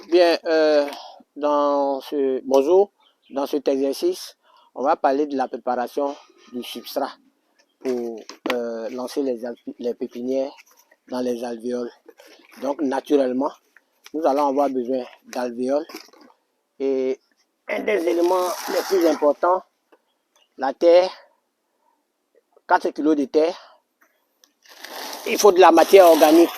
Bien, bonjour, dans cet exercice, on va parler de la préparation du substrat pour lancer les pépinières dans les alvéoles. Donc, naturellement, nous allons avoir besoin d'alvéoles et un des éléments les plus importants, la terre, 4 kg de terre. Il faut de la matière organique.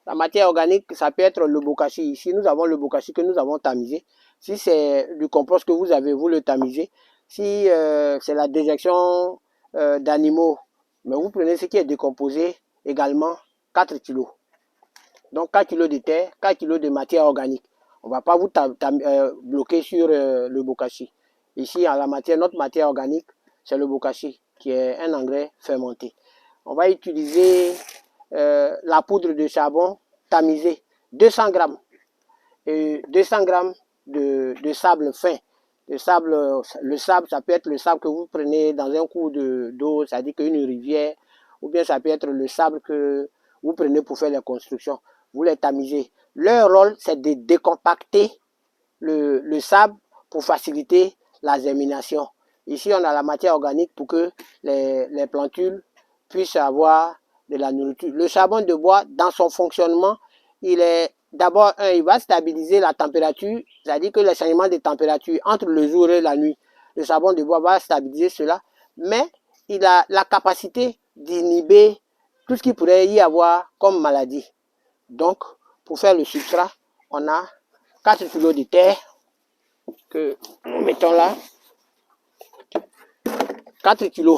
La matière organique, ça peut être le bokashi. Ici, nous avons le bokashi que nous avons tamisé. Si c'est du compost que vous avez, vous le tamisez. Si c'est la déjection d'animaux, mais vous prenez ce qui est décomposé également, 4 kg. Donc 4 kg de terre, 4 kg de matière organique. On ne va pas vous bloquer sur le bokashi. Ici, en la matière, notre matière organique, c'est le bokashi, qui est un engrais fermenté. On va utiliser la poudre de charbon tamisée, 200 grammes, et 200 grammes de sable fin. Le sable, ça peut être le sable que vous prenez dans un cours d'eau, c'est-à-dire qu'une rivière, ou bien ça peut être le sable que vous prenez pour faire les constructions. Vous les tamisez. Leur rôle, c'est de décompacter le sable pour faciliter la germination. Ici, on a la matière organique pour que les plantules puissent avoir de la nourriture. Le charbon de bois, dans son fonctionnement, il est d'abord, il va stabiliser la température, c'est-à-dire que les changements de température entre le jour et la nuit, le charbon de bois va stabiliser cela, mais il a la capacité d'inhiber tout ce qui pourrait y avoir comme maladie. Donc, pour faire le substrat, on a 4 kg de terre que nous mettons là, 4 kg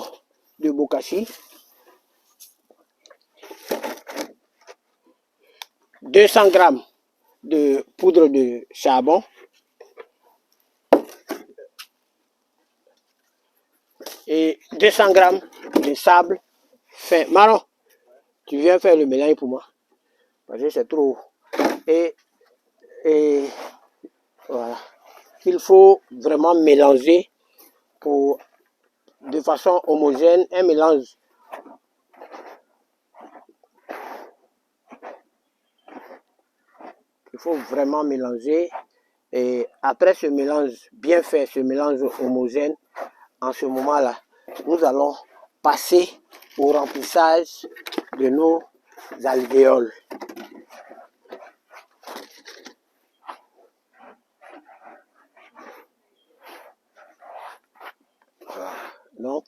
de bokashi, 200 grammes de poudre de charbon et 200 grammes de sable fin. Marron, tu viens faire le mélange pour moi parce que c'est trop. Et voilà. Il faut vraiment mélanger de façon homogène, un mélange. Il faut vraiment mélanger. Et après ce mélange bien fait, ce mélange homogène, en ce moment-là, nous allons passer au remplissage de nos alvéoles. Voilà. Donc,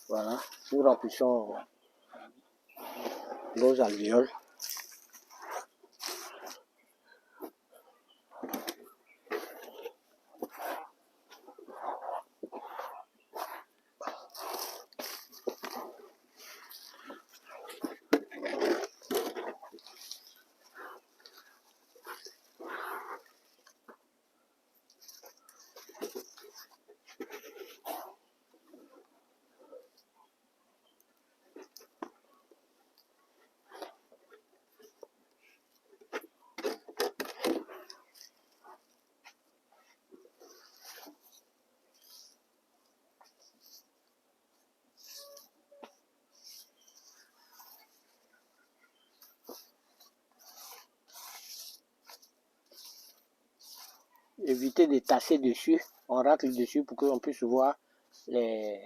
voilà, nous remplissons nos alvéoles. Éviter de tasser dessus, on racle dessus pour qu'on puisse voir les...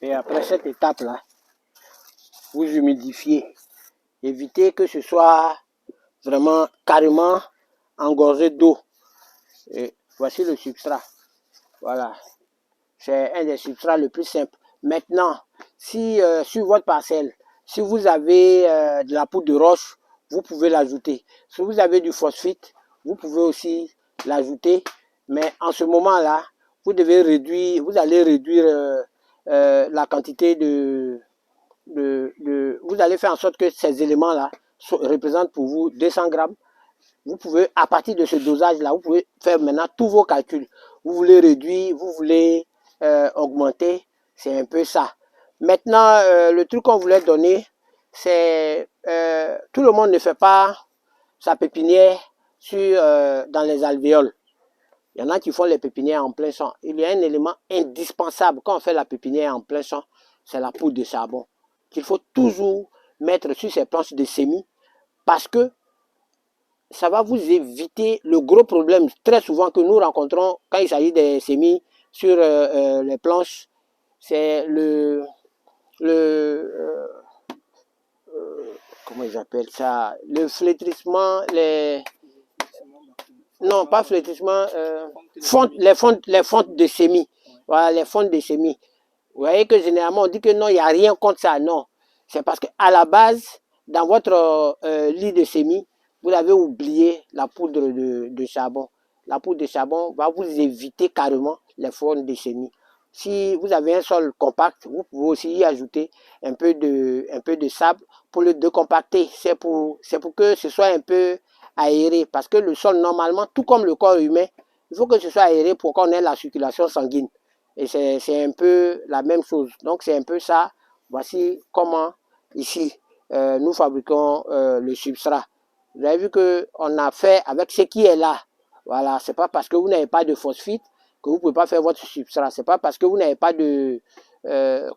Et après cette étape-là, vous humidifiez. Évitez que ce soit vraiment carrément engorgé d'eau. Et voici le substrat. Voilà. C'est un des substrats le plus simple. Maintenant, si sur votre parcelle, si vous avez de la poudre de roche, vous pouvez l'ajouter. Si vous avez du phosphite, vous pouvez aussi l'ajouter. Mais en ce moment-là, vous allez réduire la quantité vous allez faire en sorte que ces éléments-là représentent pour vous 200 grammes. Vous pouvez, à partir de ce dosage-là, vous pouvez faire maintenant tous vos calculs. Vous voulez réduire, vous voulez augmenter, c'est un peu ça. Maintenant, le truc qu'on voulait donner, c'est tout le monde ne fait pas sa pépinière dans les alvéoles. Il y en a qui font les pépinières en plein champ. Il y a un élément indispensable quand on fait la pépinière en plein champ, c'est la poudre de charbon qu'il faut toujours mettre sur ces planches de semis parce que ça va vous éviter le gros problème très souvent que nous rencontrons quand il s'agit des semis sur les planches. C'est comment ils appellent ça, le flétrissement, non pas flétrissement, les fontes de semis. Voilà, les fontes de semis. Vous voyez que généralement on dit que non, il n'y a rien contre ça. Non, c'est parce qu'à la base, dans votre lit de semis, vous avez oublié la poudre de charbon. La poudre de charbon va vous éviter carrément les fontes de semis. Si vous avez un sol compact, vous pouvez aussi y ajouter un peu de sable pour le décompacter. C'est pour que ce soit un peu aéré. Parce que le sol, normalement, tout comme le corps humain, il faut que ce soit aéré pour qu'on ait la circulation sanguine. Et c'est un peu la même chose. Donc, c'est un peu ça. Voici comment, ici, nous fabriquons le substrat. Vous avez vu qu'on a fait avec ce qui est là. Voilà, c'est pas parce que vous n'avez pas de phosphite que vous ne pouvez pas faire votre substrat. C'est pas parce que vous n'avez pas de,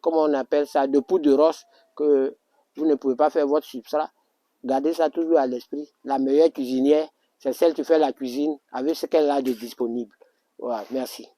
comment on appelle ça, de poudre de roche que vous ne pouvez pas faire votre substrat. Gardez ça toujours à l'esprit. La meilleure cuisinière, c'est celle qui fait la cuisine avec ce qu'elle a de disponible. Voilà, merci.